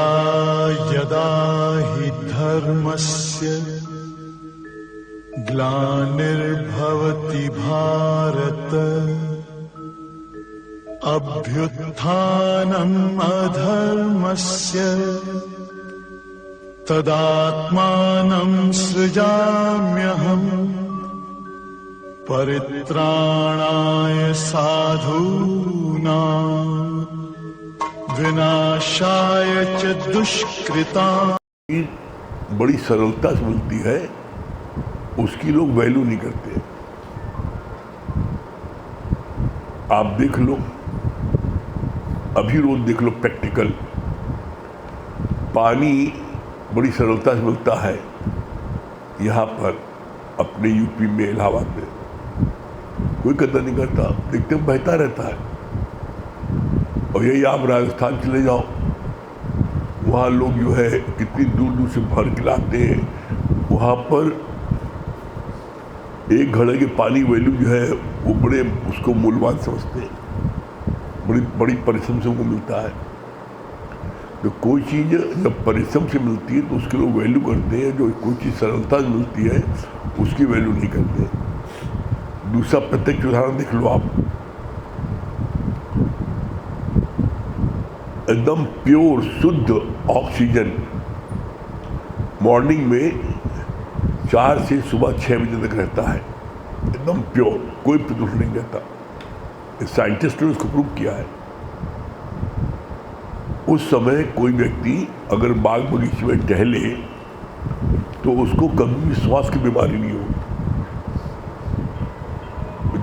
यदा यदा हि धर्मस्य ग्लानिर्भवति भारत अभ्युत्थानम् अधर्मस्य तदात्मानं सृजाम्यहम् परित्राणाय साधूनां विनाशाय च दुष्कृताम्। बड़ी सरलता से मिलती है, उसकी लोग वैल्यू नहीं करते। आप देख लो, अभी रोज देख लो प्रैक्टिकल, पानी बड़ी सरलता से मिलता है यहाँ पर अपने यूपी में, इलाहाबाद में, कोई कदर नहीं करता, देखते बहता रहता है। और यही आप राजस्थान चले जाओ, वहाँ लोग जो है कितनी दूर दूर से भर के लाते हैं। वहाँ पर एक घड़े के पानी वैल्यू जो है वो बड़े उसको मूल्यवान समझते हैं, बड़ी परिश्रम से उनको मिलता है। तो कोई चीज़ जब परिश्रम से मिलती है तो उसके लोग वैल्यू करते हैं, जो कोई चीज़ सरलता से मिलती है उसकी वैल्यू नहीं करते। दूसरा प्रत्यक्ष उदाहरण देख लो आप, एकदम प्योर शुद्ध ऑक्सीजन मॉर्निंग में 4 से सुबह 6 बजे तक रहता है, एकदम प्योर, कोई प्रदूषण नहीं रहता। साइंटिस्ट ने उसको प्रूव किया है। उस समय कोई व्यक्ति अगर बाग बगीचे में टहले तो उसको कभी भी श्वास की बीमारी नहीं होगी।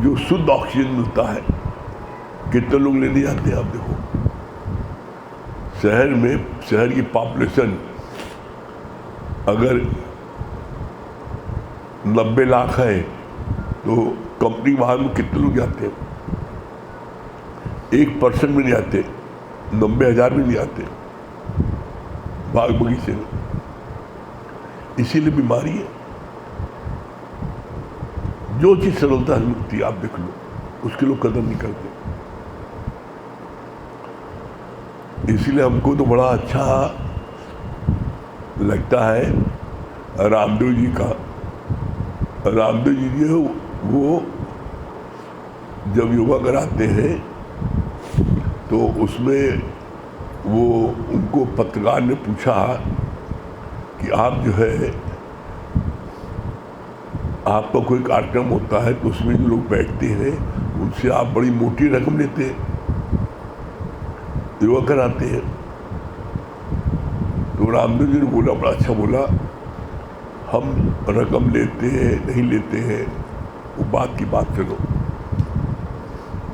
जो शुद्ध ऑक्सीजन मिलता है, कितने लोग लेने जाते हैं आप देखो। शहर में, शहर की पॉपुलेशन अगर 90 लाख है तो कंपनी वाहन में कितने लोग जाते हैं? 1% में नहीं आते, 90,000 में नहीं आते बाग बगीचे में। इसीलिए बीमारी है। जो चीज़ सरलता से मिलती है आप देख लो, उसके लोग कदर नहीं करते। इसीलिए हमको तो बड़ा अच्छा लगता है रामदेव जी का। रामदेव जी जो वो जब योगा कराते हैं तो उसमें वो उनको पत्रकार ने पूछा कि आप जो है, आपका कोई कार्यक्रम होता है तो उसमें जो लोग बैठते हैं उनसे आप बड़ी मोटी रकम लेते हैं, योगा कराते हैं। तो रामदेव जी ने बोला, बड़ा अच्छा बोला, हम रकम लेते हैं नहीं लेते हैं वो बात की बात करो,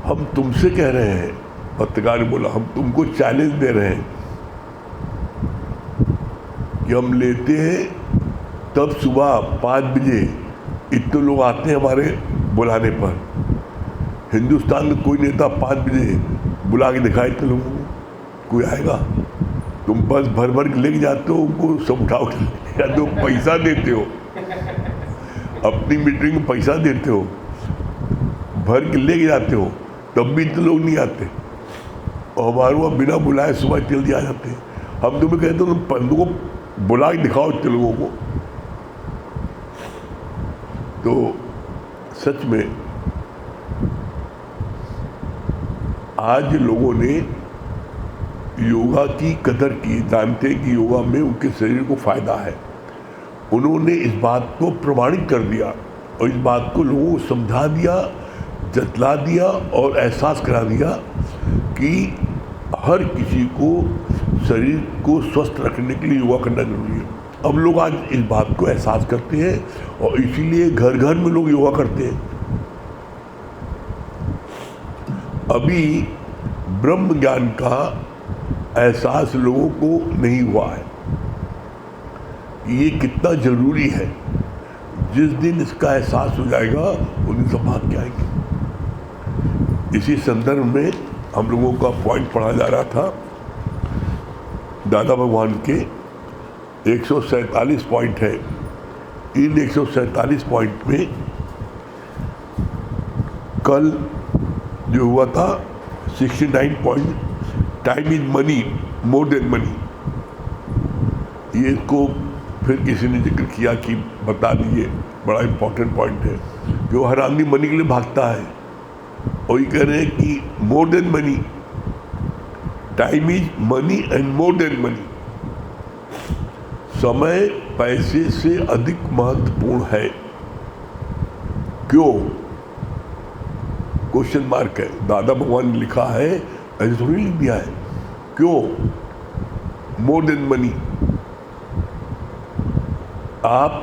हम तुमसे कह रहे हैं, पत्रकार ने बोला, हम तुमको चैलेंज दे रहे हैं कि हम लेते हैं तब सुबह 5 बजे इतने लोग आते हैं हमारे बुलाने पर। हिंदुस्तान में कोई नेता 5 बजे बुला के दिखाए इतने लोगों को, कोई आएगा? तुम बस भर भर के लेके जाते हो, उनको सब उठा उठा ले जाते हो, पैसा देते हो, अपनी मीटिंग में पैसा देते हो, भर के लेके जाते हो, तब भी इतने लोग नहीं आते। और हमारे वहाँ बिना बुलाए सुबह जल्दी आ जाते हैं। हम तुम्हें कहते हो तुम पंडों को बुला के दिखाओ इतने लोगों को। तो सच में आज लोगों ने योगा की कदर की, जानते हैं कि योगा में उनके शरीर को फायदा है। उन्होंने इस बात को प्रमाणित कर दिया और इस बात को लोगों को समझा दिया, जतला दिया और एहसास करा दिया कि हर किसी को शरीर को स्वस्थ रखने के लिए योगा करना जरूरी है। अब लोग आज इस बात को एहसास करते हैं और इसीलिए घर घर में लोग योगा करते हैं। अभी ब्रह्म ज्ञान का एहसास लोगों को नहीं हुआ है कि ये कितना जरूरी है। जिस दिन इसका एहसास हो जाएगा उस दिन सब भाग के आएंगे। इसी संदर्भ में हम लोगों का पॉइंट पढ़ा जा रहा था, दादा भगवान के 147 पॉइंट है। इन 147 पॉइंट में कल जो हुआ था 69 point, time is money more than money, ये को फिर किसी ने जिक्र किया कि बता दीजिए, बड़ा इंपॉर्टेंट पॉइंट है कि वो हर आदमी मनी के लिए भागता है, और ये कह रहे हैं कि more than money, time is money and more than money, समय पैसे से अधिक महत्वपूर्ण है। क्यों? क्वेश्चन मार्क है। दादा भगवान ने लिखा है, ऐसे थोड़ी लिख दिया है। क्यों मोर देन मनी? आप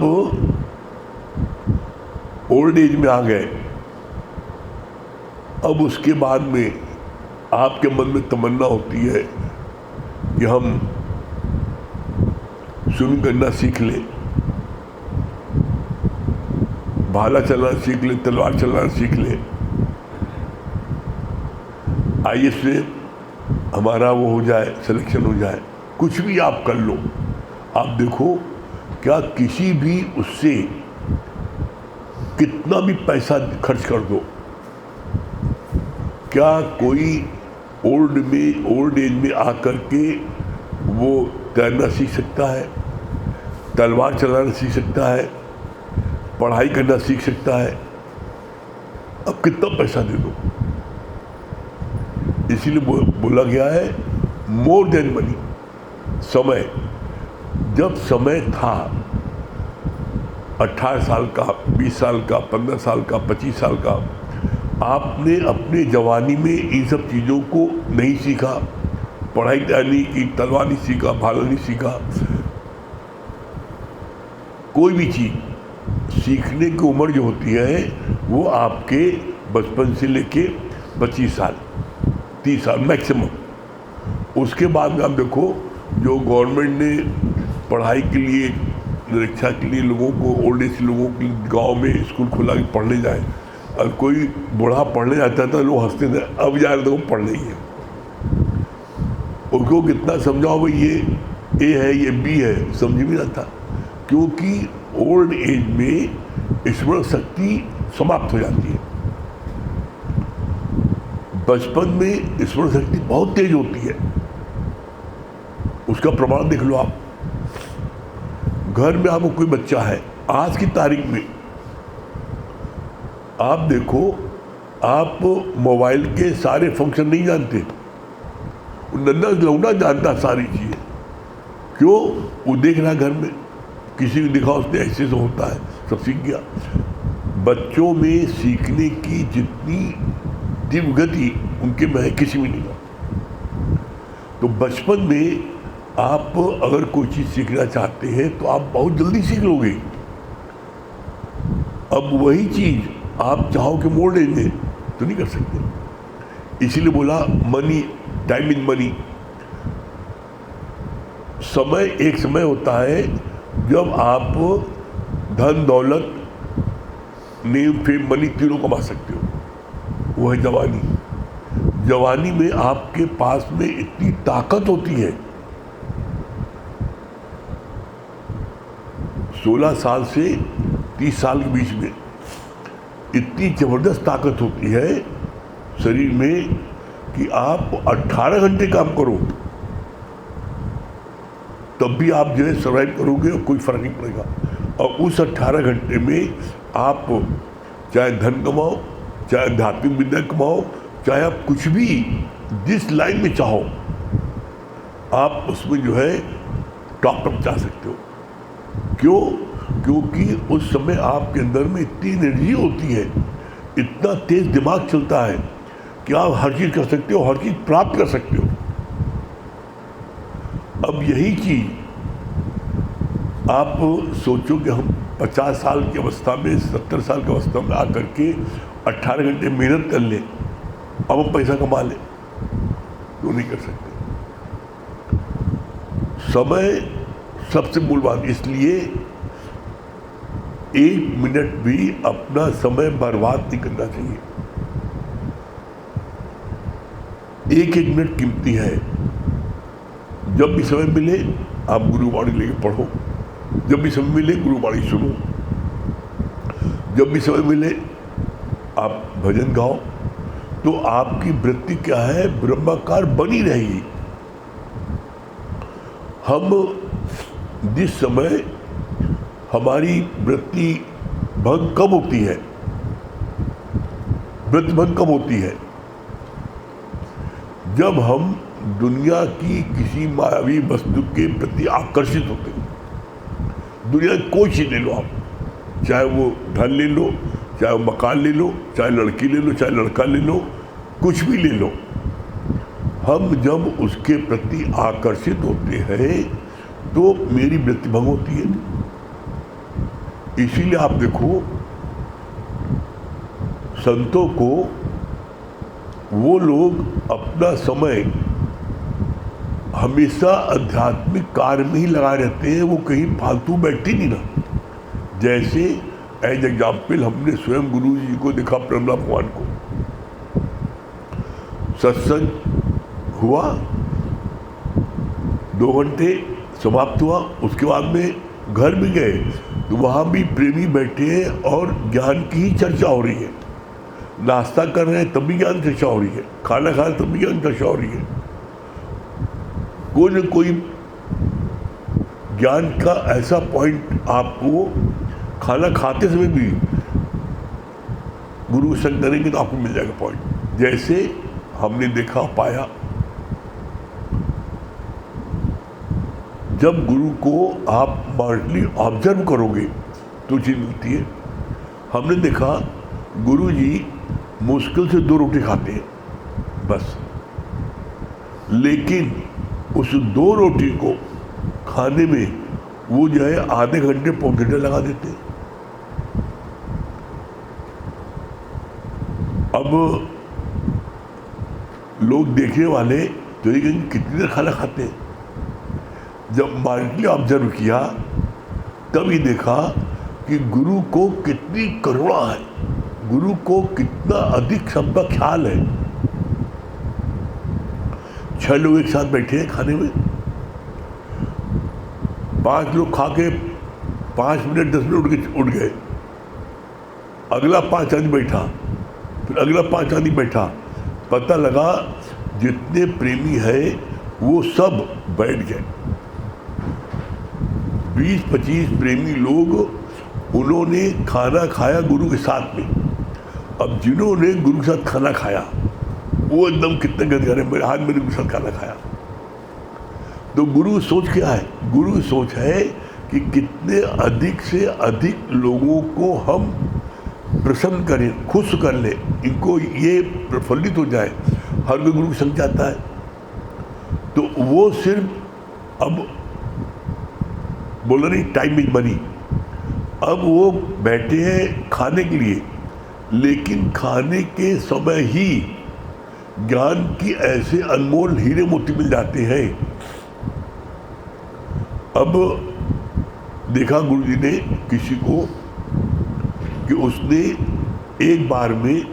ओल्ड एज में आ गए, अब उसके बाद में आपके मन में तमन्ना होती है कि हम स्विमिंग करना सीख लें, भाला चलाना सीख लें, तलवार चलाना सीख लें, IAS में हमारा वो हो जाए, सिलेक्शन हो जाए। कुछ भी आप कर लो, आप देखो क्या किसी भी उससे कितना भी पैसा खर्च कर दो, क्या कोई ओल्ड एज में आकर के वो तैरना सीख सकता है, तलवार चलाना सीख सकता है, पढ़ाई करना सीख सकता है? अब कितना पैसा दे दो। इसीलिए बोला गया है मोर देन मनी। समय, जब समय था 18 साल का, 20 साल का, 15 साल का, 25 साल का, आपने अपने जवानी में इन सब चीज़ों को नहीं सीखा, पढ़ाई नहीं की, तलवार नहीं सीखा, भाला नहीं सीखा, कोई भी चीज़ सीखने की उम्र जो होती है वो आपके बचपन से लेके 25 साल, 30 साल मैक्सिमम। उसके बाद में आप देखो, जो गवर्नमेंट ने पढ़ाई के लिए, निरीक्षा के लिए लोगों को, ओल्ड एज लोगों के गांव में स्कूल खुला के पढ़ने जाए, और कोई बूढ़ा पढ़ने जाता था, लोग हंसते थे, अब जा रहे तो पढ़ नहीं है। उनको कितना समझाओ भाई ये ए है, ये बी है, समझ भी ना था, क्योंकि ओल्ड एज में स्मरण शक्ति समाप्त हो जाती है। बचपन में स्मरण शक्ति बहुत तेज होती है, उसका प्रमाण देख लो आप। घर में आपको कोई बच्चा है, आज की तारीख में आप देखो, आप मोबाइल के सारे फंक्शन नहीं जानते, नन्ना लौंडा जानता सारी चीज़ें। क्यों? वो देख रहा घर में, किसी को दिखा उसने ऐसे से होता है, सब सीख गया। बच्चों में सीखने की जितनी तीव्र गति उनके में किसी में नहीं है। तो बचपन में आप अगर कोई चीज़ सीखना चाहते हैं तो आप बहुत जल्दी सीख लोगे। अब वही चीज़ आप चाहो कि मोड़ लेंगे तो नहीं कर सकते। इसीलिए बोला मनी, टाइम इन मनी। समय एक समय होता है जब आप धन, दौलत, नेम, फेम, मनी तीनों कमा सकते हो, वो है जवानी। जवानी में आपके पास में इतनी ताकत होती है, 16 साल से 30 साल के बीच में इतनी ज़बरदस्त ताकत होती है शरीर में कि आप 18 घंटे काम करो तब भी आप जो है सर्वाइव करोगे और कोई फर्क नहीं पड़ेगा। और उस 18 घंटे में आप चाहे धन कमाओ, चाहे आध्यात्मिक विद्या कमाओ, चाहे आप कुछ भी जिस लाइन में चाहो आप उसमें जो है टॉप तक जा सकते हो। क्यों? क्योंकि उस समय आपके अंदर में इतनी एनर्जी होती है, इतना तेज दिमाग चलता है कि आप हर चीज़ कर सकते हो, हर चीज़ प्राप्त कर सकते हो। अब यही चीज़ आप सोचो कि हम 50 साल की अवस्था में, 70 साल की अवस्था में आकर के 18 घंटे मेहनत कर लें, अब हम पैसा कमा लें, तो नहीं कर सकते। समय सबसे मूल बात, इसलिए 1 मिनट भी अपना समय बर्बाद नहीं करना चाहिए। 1-1 मिनट कीमती है। जब भी समय मिले आप गुरुवाणी लेके पढ़ो, जब भी समय मिले गुरुवाणी सुनो, जब भी समय मिले आप भजन गाओ, तो आपकी वृत्ति क्या है, ब्रह्माकार बनी रहेगी। हम जिस समय हमारी वृत्ति भंग कब होती है, वृत्ति भंग कब होती है? जब हम दुनिया की किसी मायावी वस्तु के प्रति आकर्षित होते हैं। दुनिया की कोई चीज़ ले लो आप, चाहे वो धन ले लो, चाहे वो मकान ले लो, चाहे लड़की ले लो, चाहे लड़का ले लो, कुछ भी ले लो, हम जब उसके प्रति आकर्षित होते हैं तो मेरी वृत्ति भंग होती है। इसीलिए आप देखो, संतों को वो लोग अपना समय हमेशा आध्यात्मिक कार्य में ही लगाए रहते हैं, वो कहीं फालतू बैठते नहीं ना। जैसे एज एग्जाम्पल हमने स्वयं गुरु जी को देखा, प्रहलाद भगवान को, सत्संग हुआ, 2 घंटे समाप्त हुआ, उसके बाद में घर भी गए तो वहाँ भी प्रेमी बैठे हैं और ज्ञान की ही चर्चा हो रही है। नाश्ता कर रहे हैं तब भी ज्ञान चर्चा हो रही है, खाना खा रहे तब भी ज्ञान चर्चा हो रही है। कोई न कोई ज्ञान का ऐसा पॉइंट आपको खाना खाते समय भी गुरु संग करेंगे तो आपको मिल जाएगा पॉइंट। जैसे हमने देखा पाया, जब गुरु को आप माइंडली ऑब्जर्व करोगे तो चीज़ मिलती है। हमने देखा गुरु जी मुश्किल से 2 रोटी खाते हैं बस, लेकिन उस 2 रोटी को खाने में वो जो है आधे घंटे पौन घंटे लगा देते हैं। अब लोग देखने वाले तो ये कितनी देर खाना खाते हैं। जब माइंडली ऑब्जर्व किया तब ये देखा कि गुरु को कितनी करुणा है, गुरु को कितना अधिक सबका ख्याल है। 6 लोग एक साथ बैठे हैं खाने में, 5 लोग खा के 5 मिनट 10 मिनट उठ गए, अगला 5 आदमी बैठा, फिर अगला 5 आदमी बैठा, पता लगा जितने प्रेमी है वो सब बैठ गए। 20-25 प्रेमी लोग उन्होंने खाना खाया गुरु के साथ में। अब जिन्होंने गुरु के साथ खाना खाया वो एकदम कितने गदगद है, मेरे हाथ में गुरु के साथ खाना खाया। तो गुरु की सोच क्या है? गुरु की सोच है कि कितने अधिक से अधिक लोगों को हम प्रसन्न करें, खुश कर ले, इनको ये प्रफुल्लित हो जाए। हर कोई गुरु की संग चाहता है। तो वो सिर्फ अब बोल रही टाइम इज मनी, अब वो बैठे हैं खाने के लिए, लेकिन खाने के समय ही ज्ञान की ऐसे अनमोल हीरे मोती मिल जाते हैं। अब देखा गुरु जी ने किसी को कि उसने एक बार में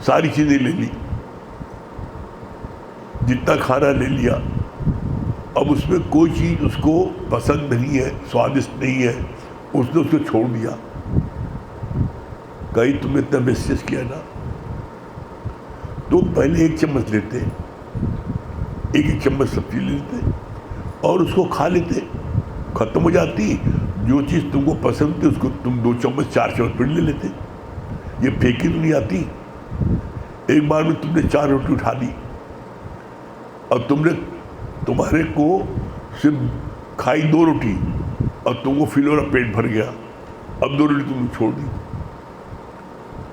सारी चीज़ें ले ली, जितना खाना ले लिया, अब उसमें कोई चीज़ उसको पसंद नहीं है, स्वादिष्ट नहीं है, उसने उसको छोड़ दिया। कहीं तुमने इतना मैसेज किया ना, तो पहले 1 चम्मच लेते, 1 चम्मच सब्जी लेते और उसको खा लेते, खत्म हो जाती। जो चीज़ तुमको पसंद थी उसको तुम 2 चम्मच 4 चम्मच फिर ले लेते। ये फेंकी तो नहीं आती। एक बार में तुमने 4 रोटी उठा दी और तुम्हारे को सिर्फ खाई 2 रोटी और तुमको फील हो रहा पेट भर गया, अब 2 रोटी तुमने छोड़ दी,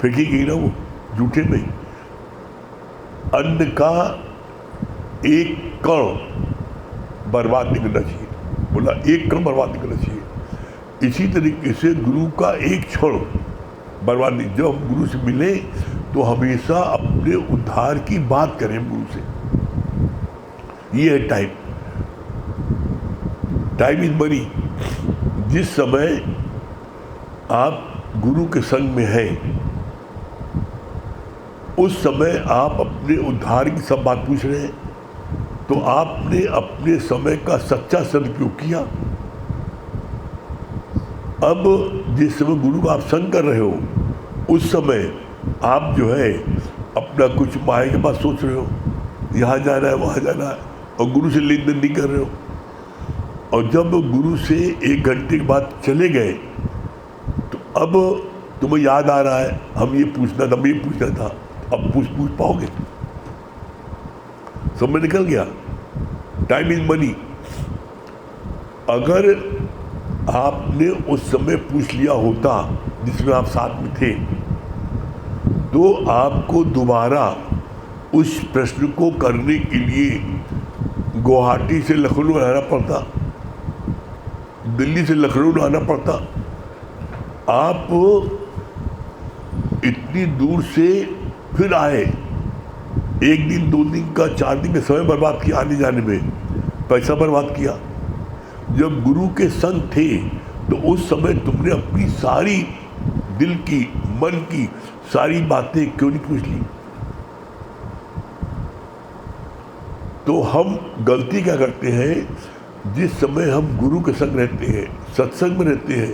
फेंकी गई ना, वो जूठे नहीं। अन्न का 1 कण बर्बाद नहीं करना चाहिए, बोला 1 कण बर्बाद नहीं करना चाहिए। इसी तरीके से गुरु का 1 क्षण बर्बाद नहीं। जब हम गुरु से मिले तो हमेशा अपने उद्धार की बात करें गुरु से। ये है टाइम, टाइम इज मनी। जिस समय आप गुरु के संग में हैं उस समय आप अपने उद्धार की सब बात पूछ रहे हैं, तो आपने अपने समय का सच्चा सदुपयोग किया। अब जिस समय गुरु का आप संग कर रहे हो उस समय आप जो है अपना कुछ माया के पास सोच रहे हो, यहाँ जाना है वहाँ जाना है, और गुरु से लेन देन नहीं कर रहे हो। और जब गुरु से 1 घंटे के बाद चले गए तो अब तुम्हें याद आ रहा है हम ये पूछना था, मैं ये पूछना था, अब पूछ पाओगे? समय निकल गया। Time is money. अगर आपने उस समय पूछ लिया होता जिसमें आप साथ में थे, तो आपको दोबारा उस प्रश्न को करने के लिए गुवाहाटी से लखनऊ आना पड़ता, दिल्ली से लखनऊ आना पड़ता। आप इतनी दूर से फिर आए, 1 दिन 2 दिन का 4 दिन का समय बर्बाद किया, आने जाने में पैसा बर्बाद किया। जब गुरु के संग थे तो उस समय तुमने अपनी सारी दिल की, मन की सारी बातें क्यों नहीं पूछ ली? तो हम गलती क्या करते हैं, जिस समय हम गुरु के संग रहते हैं, सत्संग में रहते हैं,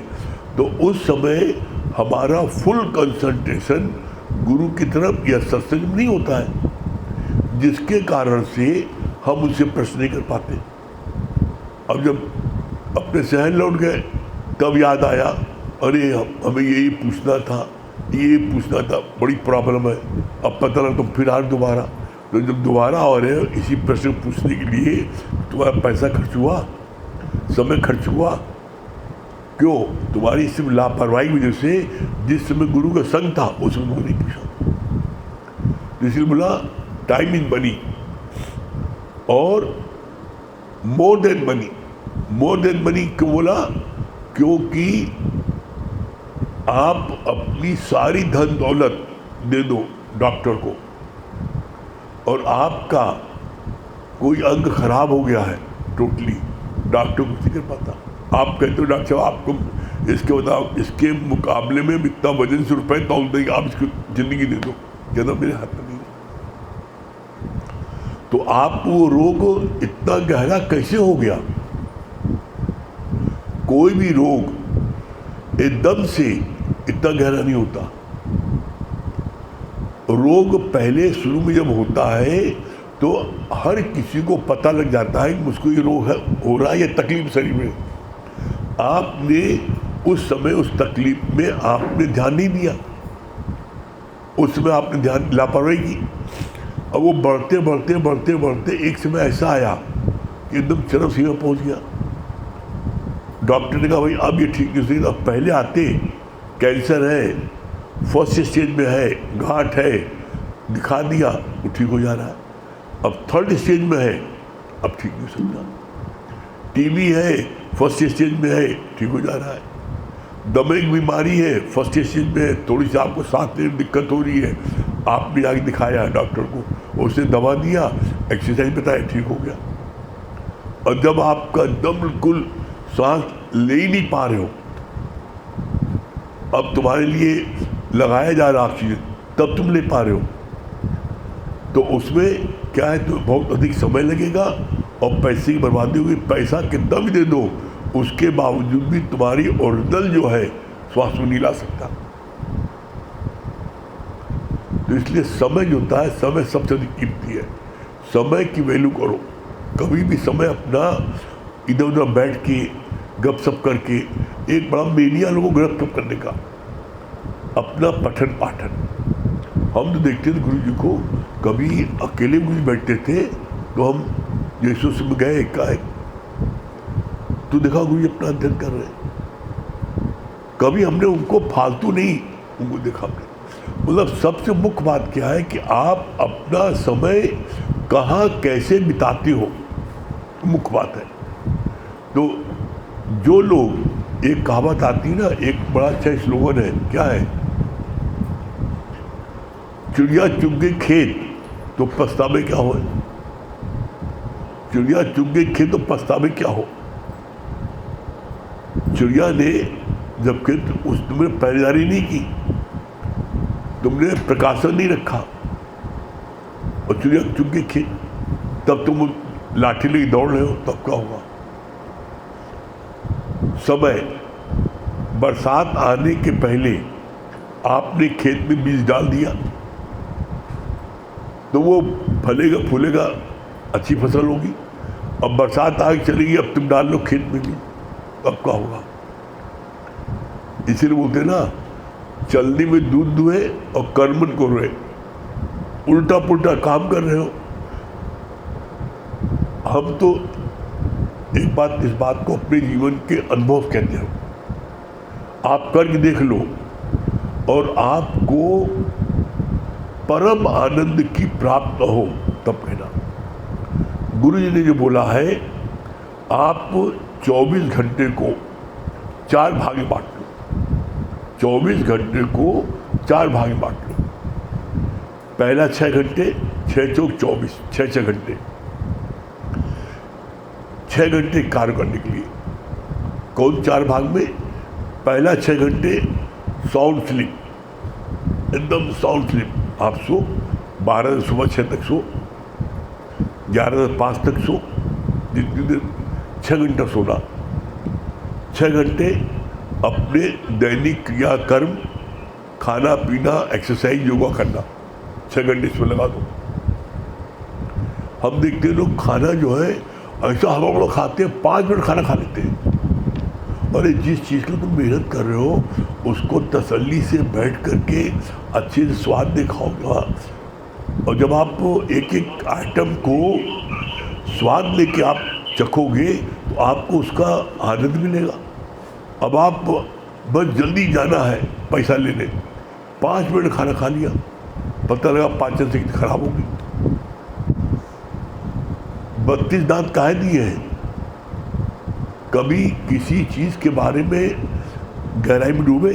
तो उस समय हमारा फुल कंसंट्रेशन गुरु की तरफ या सत्संग में नहीं होता है, जिसके कारण से हम उनसे प्रश्न नहीं कर पाते। अब जब अपने शहर लौट गए तब याद आया, अरे हमें यही पूछना था, ये पूछना था, बड़ी प्रॉब्लम है। अब पता लगा तुम फिर आ दोबारा, तो जब दोबारा आ रहे हो इसी प्रश्न पूछने के लिए तुम्हारा पैसा खर्च हुआ, समय खर्च हुआ। क्यों? तुम्हारी सिर्फ लापरवाही की वजह से जिस समय गुरु का संग था उस समय गुरु नहीं पूछा। इसलिए बोला टाइम इज मनी और more than money. More than money क्यों बोला? क्योंकि आप अपनी सारी धन दौलत दे दो डॉक्टर को और आपका कोई अंग खराब हो गया है टोटली, डॉक्टर कुछ नहीं कर पाता। आप कहते हो डॉक्टर साहब आपको इसके बताओ, इसके मुकाबले में इतना वजन से रुपए तौल देंगे, आप इसको जिंदगी दे दो। कहना मेरे हाथ में नहीं। तो आप वो रोग इतना गहरा कैसे हो गया? कोई भी रोग एकदम से इतना गहरा नहीं होता। रोग पहले शुरू में जब होता है तो हर किसी को पता लग जाता है कि मुझको ये रोग है, हो रहा है, ये तकलीफ शरीर में। आपने उस समय उस तकलीफ में आपने ध्यान नहीं दिया, उस समय आपने ध्यान लापरवाही की। अब वो बढ़ते बढ़ते बढ़ते बढ़ते एक समय ऐसा आया कि एकदम चरम सीमा पहुंच गया। डॉक्टर ने कहा भाई अब ये ठीक नहीं, अब पहले आते कैंसर है, फर्स्ट स्टेज में है, घाट है, दिखा दिया वो ठीक हो जा रहा है। अब 3rd स्टेज में है, अब ठीक नहीं सकता। टीबी है, फर्स्ट स्टेज में है, ठीक हो जा रहा है। दमे की बीमारी है, फर्स्ट स्टेज में है, थोड़ी सी आपको सांस लेने में दिक्कत हो रही है, आपने जाके दिखाया डॉक्टर को, उसने दवा दिया, एक्सरसाइज बताया, ठीक हो गया। और जब आपका दम बिल्कुल सांस ले ही नहीं पा रहे हो, अब तुम्हारे लिए लगाया जा रहा ऑक्सीजन, तब तुम ले पा रहे हो, तो उसमें क्या है, तो बहुत अधिक समय लगेगा और पैसे की बर्बादी होगी। पैसा कितना भी दे दो उसके बावजूद भी तुम्हारी ओरिजिनल जो है स्वास्थ्य में नहीं ला सकता। तो इसलिए समय जो होता है, समय सबसे अधिक कीमती है। समय की वैल्यू करो। कभी भी समय अपना इधर उधर बैठ के गपशप करके, एक बड़ा मेनिया लोगों को गपशप करने का, अपना पठन पाठन। हम तो देखते थे गुरु जी को, कभी अकेले गुरु जी बैठते थे तो हम जैसे उसमें गए एकाएक तो देखा गुरु जी अपना अध्ययन कर रहे हैं। कभी हमने उनको फालतू नहीं उनको देखा। मतलब सबसे मुख्य बात क्या है कि आप अपना समय कहाँ कैसे बिताते हो, मुख्य बात है। तो जो लोग, एक कहावत आती है ना, एक बड़ा अच्छा स्लोगन है, क्या है, चिड़िया चुग गई खेत तो पछतावे क्या हो। चिड़िया चुग गई खेत तो पछतावे क्या हो। चिड़िया ने जब खेत उस तुमने पहरेदारी नहीं की, तुमने प्रकाशन नहीं रखा और चिड़िया चुग गई खेत, तब तुम लाठी लेके दौड़ रहे हो, तब क्या होगा। समय, बरसात आने के पहले आपने खेत में बीज डाल दिया तो वो फलेगा फूलेगा, अच्छी फसल होगी। अब बरसात आगे चलेगी, अब तुम डाल लो खेत में भी, अब क्या होगा? इसीलिए बोलते ना, चलने में दूध दुहे और कर्मन को रोए। उल्टा पुल्टा काम कर रहे हो। हम तो एक बात, इस बात को अपने जीवन के अनुभव कहते हैं। आप करके देख लो और आपको परम आनंद की प्राप्त हो, तब कहना। गुरु जी ने जो बोला है, आप 24 घंटे को 4 भाग में बांट लो। 24 घंटे को 4 भाग में बांट लो। पहला 6 घंटे, 6 चौक 24, 6 घंटे, 6 घंटे कार्य करने के लिए। कौन 4 भाग में? पहला 6 घंटे साउंड स्लीप, एकदम साउंड स्लीप। आप सो 12 से सुबह 6 तक सो, 11 से 5 तक सो, जितनी देर 6 घंटा सोना। 6 घंटे अपने दैनिक क्रियाकर्म, खाना पीना, एक्सरसाइज, योगा करना, 6 घंटे इसमें लगा दो। हम देखते हैं लोग खाना जो है ऐसा हवा बड़ा खाते हैं, 5 मिनट खाना खा लेते हैं। और जिस चीज़ की तुम मेहनत कर रहे हो उसको तसल्ली से बैठ करके अच्छे से स्वाद दिखाओगा। और जब आप एक एक आइटम को स्वाद लेके आप चखोगे तो आपको उसका आनंद मिलेगा। अब आप बस जल्दी जाना है पैसा लेने, 5 मिनट खाना खा लिया, पता लगा पाचन शक्ति खराब हो गई। 32 दांत काहे दिए हैं? कभी किसी चीज के बारे में गहराई में डूबे?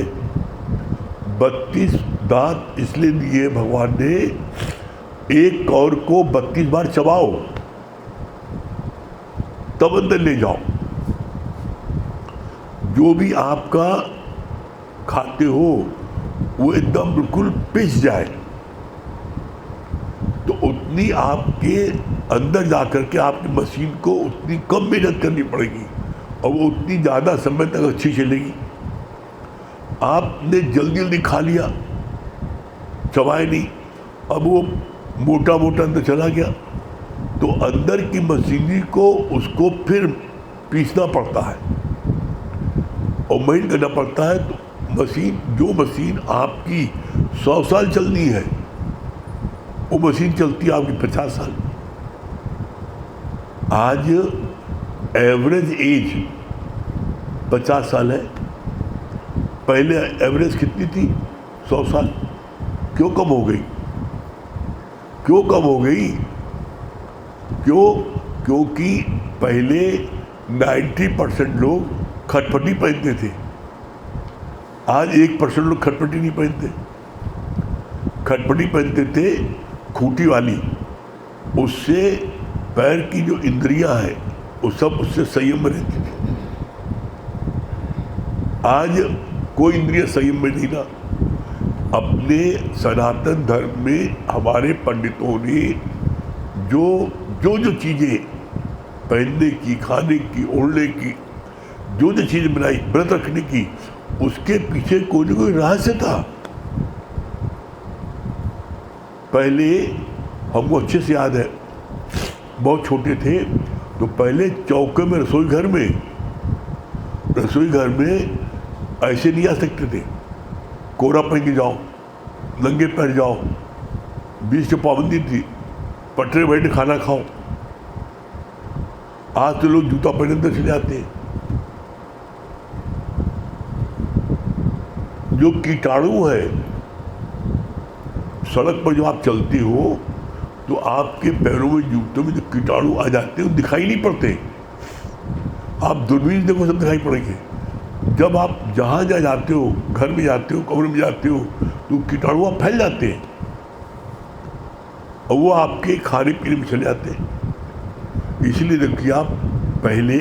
32 दांत इसलिए दिए भगवान ने, एक कौर को 32 बार चबाओ तब अंदर ले जाओ। जो भी आपका खाते हो वो एकदम बिल्कुल पिस जाए तो उतनी आपके अंदर जाकर के आपकी मशीन को उतनी कम मेहनत करनी पड़ेगी और वो उतनी ज़्यादा समय तक अच्छी चलेगी। आपने जल्दी जल्दी खा लिया, चबाए नहीं, अब वो मोटा मोटा अंदर चला गया तो अंदर की मशीनरी को उसको फिर पीसना पड़ता है और मेहनत करना पड़ता है। तो जो मशीन आपकी 100 साल चलनी है वो मशीन चलती है आपकी 50 साल। आज एवरेज एज 50 साल है, पहले एवरेज कितनी थी? 100 साल। क्यों कम हो गई? क्यों कम हो गई? क्योंकि पहले 90% लोग खटपटी पहनते थे, आज 1% लोग खटपटी नहीं पहनते। खटपटी पहनते थे खूंटी वाली, उससे पैर की जो इंद्रियां हैं वो सब उससे संयम में रहती थी। आज कोई इंद्रिय संयम में नहीं ना। अपने सनातन धर्म में हमारे पंडितों ने जो चीज़ें पहनने की, खाने की, ओढ़ने की, जो चीज़ें बनाई, व्रत रखने की, उसके पीछे कोई ना कोई रहस्य था। पहले हमको अच्छे से याद है, बहुत छोटे थे तो पहले चौके में रसोई घर में ऐसे नहीं आ सकते थे। कोरा पहन के जाओ, नंगे पैर जाओ, बीच की पाबंदी थी, पटरे बैठ खाना खाओ। आज तो लोग जूता पहने अंदर चले जाते हैं। जो कीटाणु है, सड़क पर जब आप चलते हो तो आपके पैरों में, जूतों में जो कीटाणु आ जाते हैं वो दिखाई नहीं पड़ते। आप दूरबीन देखो सब दिखाई पड़ेंगे। जब आप जहाँ जाते हो, घर में जाते हो, कमरे में जाते हो, तो कीटाणु आप फैल जाते हैं और वो आपके खाने पीने में चले जाते हैं। इसलिए देखिए, आप पहले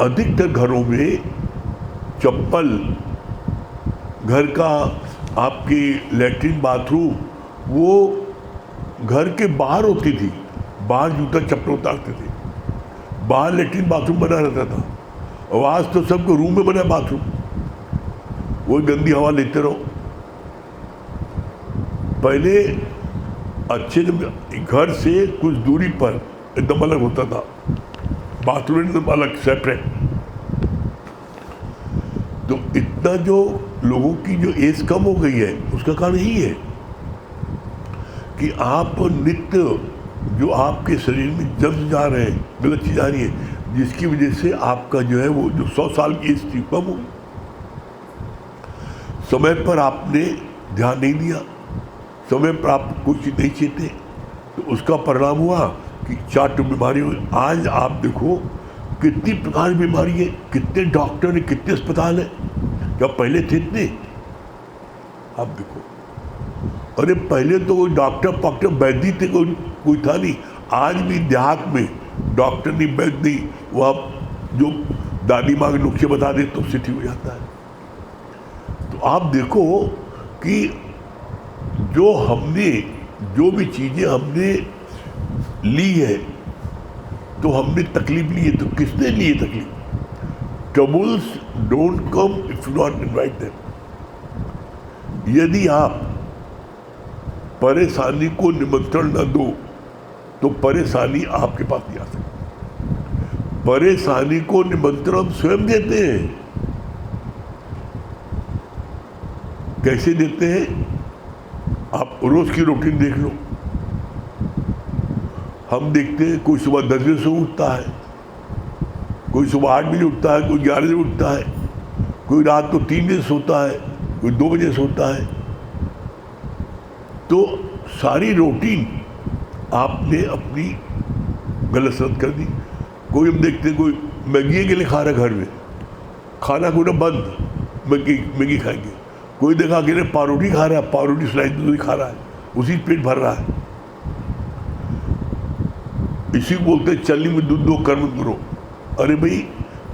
अधिकतर घरों में चप्पल, घर का आपकी लैट्रिन बाथरूम वो घर के बाहर होती थी, बाहर जूता चप्पल उतारते थे, बाहर लैट्रिन बाथरूम बना रहता था। और आज तो सबको रूम में बना बाथरूम, वो गंदी हवा लेते रहो। पहले अच्छे घर से कुछ दूरी पर एकदम अलग होता था, बाथरूम एकदम अलग सेपरेट। तो इतना जो लोगों की जो एज कम हो गई है उसका कारण यही है कि आप नित्य जो आपके शरीर में जम जा रहे हैं, गलत चीज आ रही है, जिसकी वजह से आपका जो है वो जो 100 साल की एज थी कम हो गई। समय पर आपने ध्यान नहीं दिया, समय पर आप कोई चीज नहीं चेते, तो उसका परिणाम हुआ कि 4 बीमारी हुई। आज आप देखो कितनी प्रकार की बीमारी है, कितने डॉक्टर हैं, कितने अस्पताल हैं, क्या पहले थे इतने? आप देखो, अरे पहले तो कोई डॉक्टर वैद्य थे, कोई था नहीं। आज भी देहात में डॉक्टर नहीं, वैद्य नहीं, वो आप जो दादी माँ के नुस्खे बता दे तो उससे ठीक हो जाता है। तो आप देखो कि जो भी चीजें हमने ली है, तो हमने तकलीफ ली है, तो किसने ली है तकलीफ? Troubles don't come if you not invite them. यदि आप परेशानी को निमंत्रण न दो तो परेशानी आपके पास नहीं आ सकती। परेशानी को निमंत्रण हम स्वयं देते हैं। कैसे देते हैं? आप रोज की रूटीन देख लो। हम देखते हैं कोई सुबह 10 बजे से उठता है, कोई सुबह 8 बजे उठता है, कोई 11 बजे उठता है, कोई रात को 3 बजे सोता है, कोई 2 बजे सोता है। तो सारी रूटीन आपने अपनी गलत सलत कर दी। कोई हम देखते हैं कोई मैगी के लिए खा रहा है, घर में खाना को ना बंद, मैगी खाएंगे। कोई देखा कि पावरोटी खा रहा है, पावरोटी स्लाइस दूध खा रहा है, उसी पेट भर रहा है। इसी को बोलते हैं चलनी में दूध दो कर्म करो। अरे भाई,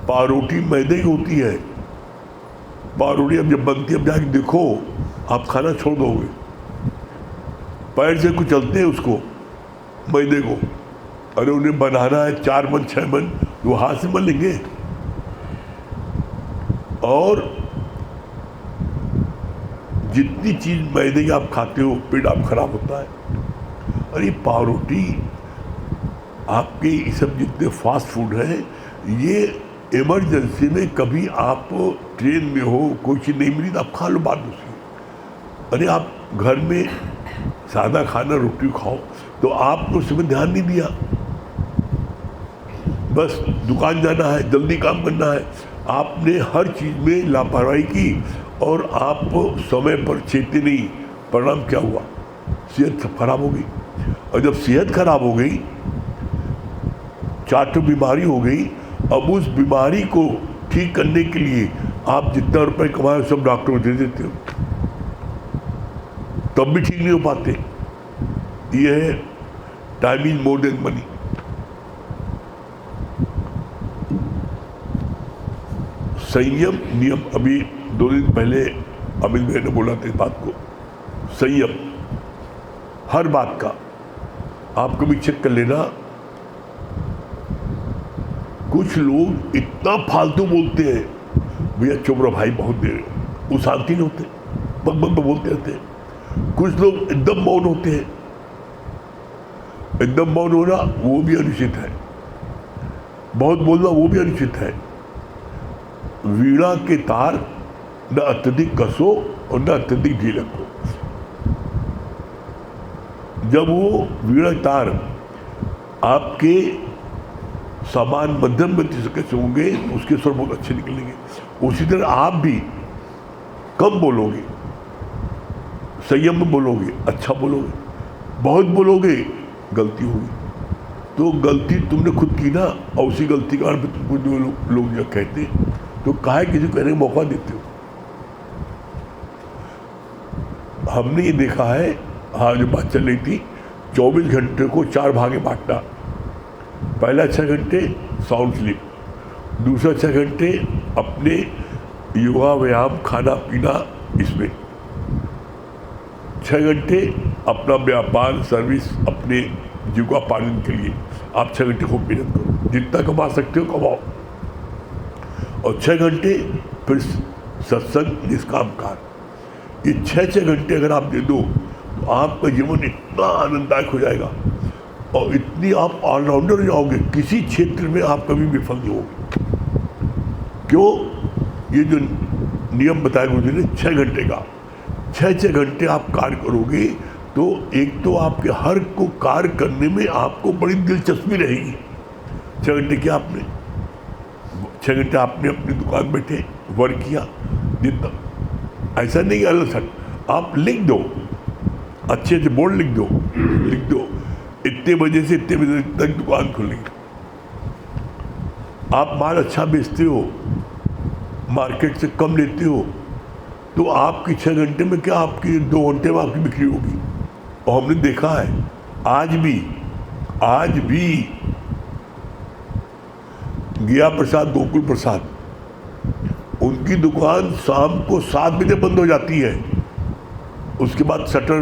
पावरोटी मैदे की होती है। पावरोटी अब जब बनती है, अब जाके देखो, आप खाना छोड़ दोगे। पैर से कुछ चलते हैं उसको, मैदे को। अरे उन्हें बनाना है 4 मन 6 मन, वो हाथ से बन लेंगे। और जितनी चीज मैदे की आप खाते हो, पेट आप खराब होता है। अरे पावरोटी, आपके ये सब जितने फास्ट फूड है, ये इमरजेंसी में कभी आप ट्रेन में हो, कोई चीज़ नहीं मिली तो आप खा लो, बात दूसरी। अरे आप घर में सादा खाना रोटी खाओ, तो आपने उसमें ध्यान नहीं दिया। बस दुकान जाना है, जल्दी काम करना है, आपने हर चीज़ में लापरवाही की और आप समय पर चेते नहीं। परिणाम क्या हुआ? सेहत खराब हो गई। और जब सेहत खराब हो गई, 4 बीमारी हो गई। अब उस बीमारी को ठीक करने के लिए आप जितना रुपए कमाए सब डॉक्टर को दे देते हो, तब भी ठीक नहीं हो पाते। ये है time is more than money. संयम नियम, अभी 2 दिन पहले अमित भाई ने बोला था इस बात को। संयम हर बात का। आप कभी चेक कर लेना, कुछ लोग इतना फालतू बोलते हैं, भैया चुप रहो भाई, बहुत देर, वो शांति नहीं होते, बक बक बोलते रहते हैं। कुछ लोग एकदम मौन होते हैं। एकदम मौन होना वो भी अनुचित है, बहुत बोलना वो भी अनुचित है। वीणा के तार न अत्यधिक कसो और न अत्यधिक ढीले रखो। जब वो वीणा तार आपके समान मध्यम गति से कैसे होंगे, उसके स्वर बहुत अच्छे निकलेंगे। उसी तरह आप भी कम बोलोगे, संयम में बोलोगे, अच्छा बोलोगे। बहुत बोलोगे, गलती होगी। तो गलती तुमने खुद की ना, और उसी गलती के कारण पे तुमको जो लोग जो कहते, तो काहे किसी को कहने का मौका देते हो? हमने ये देखा है, हाँ, जो बात चल रही थी, 24 घंटे को 4 भागे बांटना। पहला 6 घंटे साउंड स्लीप, दूसरा 6 घंटे अपने योगा व्यायाम खाना पीना, इसमें 6 घंटे अपना व्यापार सर्विस अपने जीविका पालन के लिए आप 6 घंटे खूब मेहनत करो, जितना कमा सकते हो कमाओ। और 6 घंटे फिर सत्संग निष्काम कार्य। ये 6 घंटे अगर आप दे दो तो आपका जीवन इतना आनंददायक हो जाएगा। और इतनी आप ऑलराउंडर हो जाओगे, किसी क्षेत्र में आप कभी विफल नहीं होगे। क्यों? ये जो नियम बताया मुझे ने 6 घंटे का, 6 घंटे आप कार्य करोगे तो एक तो आपके हर को कार्य करने में आपको बड़ी दिलचस्पी रहेगी। 6 घंटे क्या आपने 6 घंटे आपने अपनी दुकान बैठे वर्क किया, जितना ऐसा नहीं अलग सट, आप लिख दो, अच्छे से बोर्ड लिख दो इतने बजे से इतने बजे तक दुकान खुली। आप माल अच्छा बेचते हो, मार्केट से कम लेते हो, तो आपकी 6 घंटे में क्या, आपकी 2 घंटे में आपकी बिक्री होगी। और हमने देखा है आज भी गया प्रसाद, गोकुल प्रसाद, उनकी दुकान शाम को 7 बजे बंद हो जाती है। उसके बाद शटर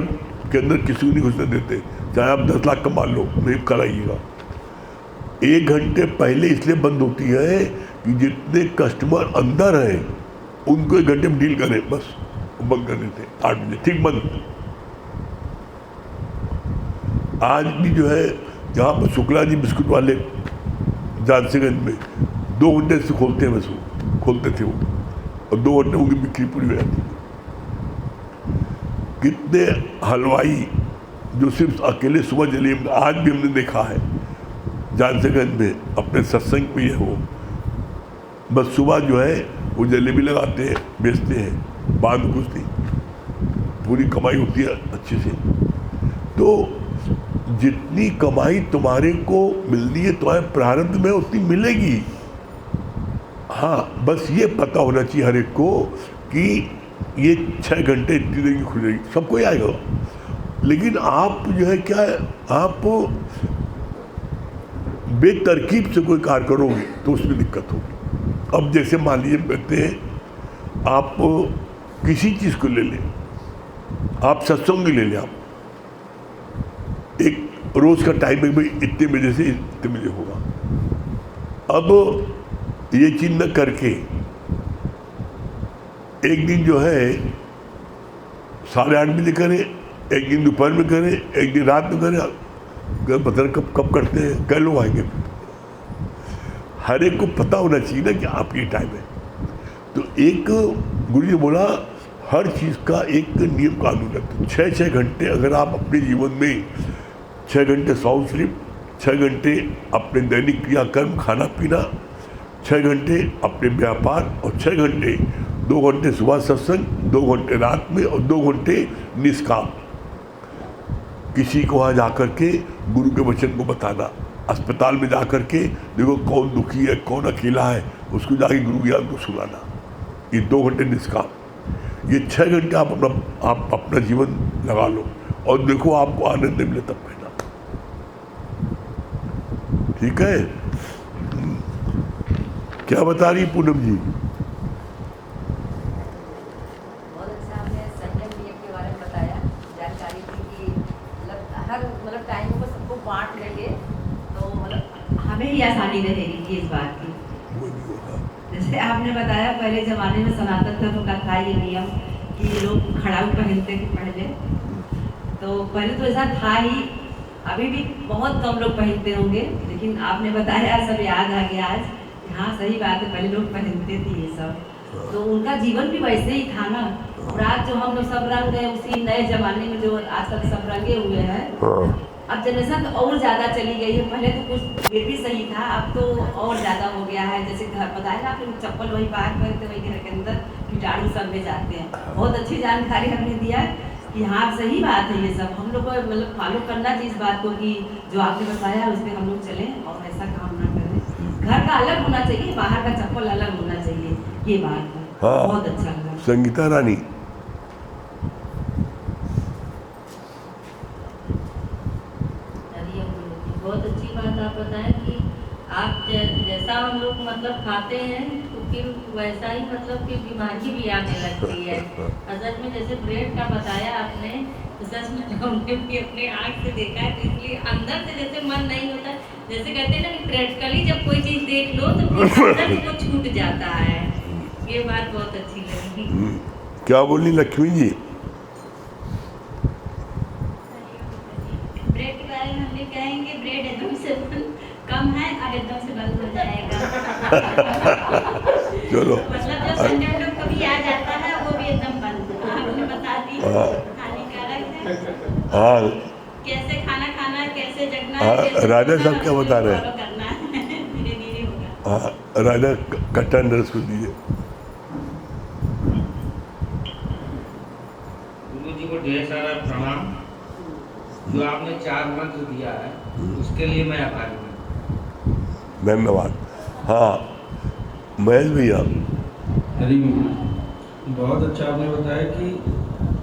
के अंदर किसी को नहीं घुसने देते, चाहे आप 10 लाख कमा लो, नहीं कराइएगा। 1 घंटे पहले इसलिए बंद होती है कि जितने कस्टमर अंदर हैं उनको 1 घंटे में डील करें, बस बंद कर देते 8 बजे, ठीक बंद। आज भी जो है जहाँ पर शुक्ला जी बिस्कुट वाले जानसीगंज में 2 घंटे से खोलते हैं, बस वो खोलते थे वो, और 2 घंटे उनकी बिक्री पूरी हो जाती है। कितने हलवाई जो सिर्फ अकेले सुबह जलेबी, आज भी हमने देखा है जानसीगंज में, अपने सत्संग में हो, बस सुबह जो है वो जलेबी लगाते हैं, बेचते हैं, बाद में कुछ नहीं, पूरी कमाई होती है अच्छी से। तो जितनी कमाई तुम्हारे को मिलनी है तुम्हारे प्रारंभ में उतनी मिलेगी। हाँ, बस ये पता होना चाहिए हर एक को कि ये 6 घंटे इतनी देर की खुलेगी, सबको ही आएगा। लेकिन आप जो है क्या है, आप बेतरकीब से कोई कार्य करोगे तो उसमें दिक्कत होगी। अब जैसे मान लीजिए कहते हैं आप किसी चीज़ को ले लें, आप सत्संग ले लें, आप एक रोज़ का टाइम है भाई इतने बजे से इतने बजे होगा। अब ये चीज़ न करके एक दिन जो है 8:30 बजे करें, एक दिन दोपहर में करें, एक दिन रात में करें, पता नहीं कब करते हैं, कई लोग आएंगे। हर एक को पता होना चाहिए ना कि आपकी टाइम है। तो एक गुरु जी बोला हर चीज़ का एक नियम कानून है। तो 6 घंटे अगर आप अपने जीवन में 6 घंटे साउंड स्लीप, 6 घंटे अपने दैनिक क्रियाकर्म, खाना पीना, 6 घंटे अपने व्यापार, और 6 घंटे 2 घंटे सुबह सत्संग, 2 घंटे रात में, और 2 घंटे निष्काम, किसी को वहाँ जाकर के गुरु के वचन को बताना। अस्पताल में जाकर के देखो कौन दुखी है, कौन अकेला है, उसको जाके गुरु ज्ञान को सुनाना। ये 2 घंटे निष्काम, ये 6 घंटे आप अपना जीवन लगा लो और देखो आपको आनंद मिले तब कहना। ठीक है? क्या बता रही पूनम जी? बहुत अच्छा आपने संयम नियम के बारे में बताया, जानकारी दी कि हर टाइम को सबको बांट लेंगे तो हमें ही आसानी रहेगी इस बात की। जैसे आपने बताया पहले ज़माने में सनातन धर्म का था ये नियम कि लोग खड़ाऊ पहनते थे पहले, तो पहले तो ऐसा था ही, अभी भी बहुत कम लोग पहनते होंगे, लेकिन आपने बताया सब याद आ गया आज। हाँ सही बात है, पहले लोग पहनते थे ये सब, तो उनका जीवन भी वैसे ही था ना। और आज जो हम लोग सब रंग गए उसी नए जमाने में, जो आजकल सब रंगे हुए हैं, अब जनरेशन तो और ज़्यादा चली गई है। पहले तो कुछ फिर भी सही था, अब तो और ज़्यादा हो गया है। जैसे घर बताया ना आपने, चप्पल वही बाहर पहनते, वही घर के अंदर कीटाणु सब में जाते हैं। बहुत अच्छी जानकारी हमने दिया कि हाँ सही बात है, ये सब हम लोग को फॉलो करना चाहिए इस बात को कि जो आपने बताया उस पर हम लोग चलें और ऐसा काम ना करें। घर का अलग होना चाहिए, बाहर का चप्पल अलग होना चाहिए, ये बात है। हाँ, बहुत अच्छा लगा। संगीता रानी, बहुत अच्छी बात आप बताएं कि आप जैसा हम लोग खाते हैं तो फिर वैसा ही कि बीमारी भी आने लगती है। असल में जैसे ब्रेड का बताया आपने, तो सच में हमने भी अपने आँख से देखा है, तो इसलिए अंदर से जैसे मन नहीं होता, जैसे कहते हैं ना कि प्रैक्टिकली जब कोई चीज़ देख लो तो फिर अंदर से वो छूट जाता है। ये बात बहुत अच्छी लगी। क्या बोली लक्ष्मी जी? ब्रेड के बारे में हम कहेंगे कम है, अब एकदम से बंद हो जाएगा। चलो मतलब जो संडे लोग कभी आ जाता है वो भी एकदम बंद, आपने बता दी। हानिकारक है। हाँ कैसे खाना खाना है, कैसे जगना हाँ, है, कैसे राजा सोना साहब क्या बता रहे हैं? follow करना है। धीरे धीरे होगा। हाँ राजा कट्टा नर्स को दीजिए। गुरु जी को ढेर सारा प्रणाम। जो आपने 4 मंत्र दिया है उसके लिए मैं आभारी हूँ। धन्यवाद। हाँ महेश भैया, हरी बहुत अच्छा आपने बताया कि